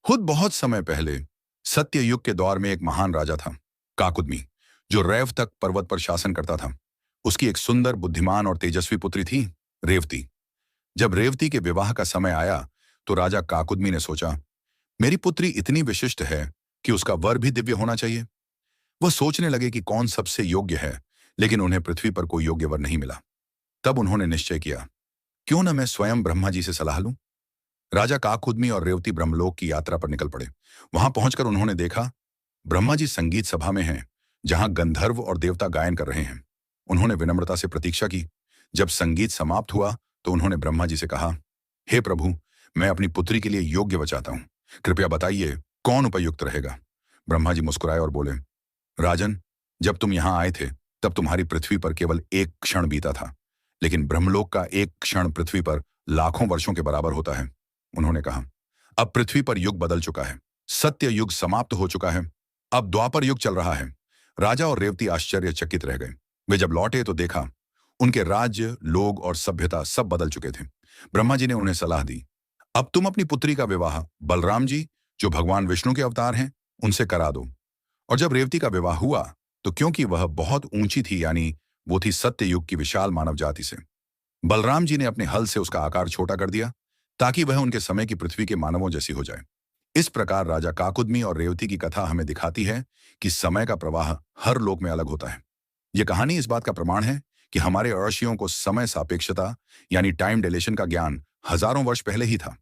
खुद बहुत समय पहले सत्य युग के दौर में एक महान राजा था, काकुदमी, जो रैव तक पर्वत पर शासन करता था। उसकी एक सुंदर, बुद्धिमान और तेजस्वी पुत्री थी, रेवती। जब रेवती के विवाह का समय आया तो राजा काकुदमी ने सोचा, मेरी पुत्री इतनी विशिष्ट है कि उसका वर भी दिव्य होना चाहिए। वह सोचने लगे कि कौन सबसे योग्य है, लेकिन उन्हें पृथ्वी पर कोई योग्य वर नहीं मिला। तब उन्होंने निश्चय किया, क्यों न मैं स्वयं ब्रह्मा जी से सलाह लूं। राजा काकुदमी और रेवती ब्रह्मलोक की यात्रा पर निकल पड़े। वहां पहुंचकर उन्होंने देखा, ब्रह्मा जी संगीत सभा में हैं, जहां गंधर्व और देवता गायन कर रहे हैं। उन्होंने विनम्रता से प्रतीक्षा की। जब संगीत समाप्त हुआ तो उन्होंने ब्रह्मा जी से कहा, हे प्रभु, मैं अपनी पुत्री के लिए योग्य बचाता हूं। कृपया बताइए, कौन उपयुक्त रहेगा। ब्रह्मा जी मुस्कुराए और बोले, राजन, जब तुम यहां आए थे तब तुम्हारी पृथ्वी पर केवल एक क्षण बीता था, लेकिन ब्रह्मलोक का एक क्षण पृथ्वी पर लाखों वर्षों के बराबर होता है। उन्होंने कहा, अब पृथ्वी पर युग बदल चुका है, सत्य युग समाप्त हो चुका है, अब द्वापर युग चल रहा है। राजा और रेवती आश्चर्यचकित रह गए। वे जब लौटे तो देखा, उनके राज्य, लोग और सभ्यता सब बदल चुके थे। ब्रह्मा जी ने उन्हें सलाह दी, अब तुम अपनी पुत्री का विवाह बलराम जी, जो भगवान विष्णु के अवतार हैं, उनसे करा दो। और जब रेवती का विवाह हुआ तो क्योंकि वह बहुत ऊंची थी, यानी वो थी सत्य युग की विशाल मानव जाति से, बलराम जी ने अपने हल से उसका आकार छोटा कर दिया, ताकि वह उनके समय की पृथ्वी के मानवों जैसी हो जाए। इस प्रकार राजा काकुदमी और रेवती की कथा हमें दिखाती है कि समय का प्रवाह हर लोक में अलग होता है। यह कहानी इस बात का प्रमाण है कि हमारे ऋषियों को समय सापेक्षता यानी टाइम डिलेशन का ज्ञान हजारों वर्ष पहले ही था।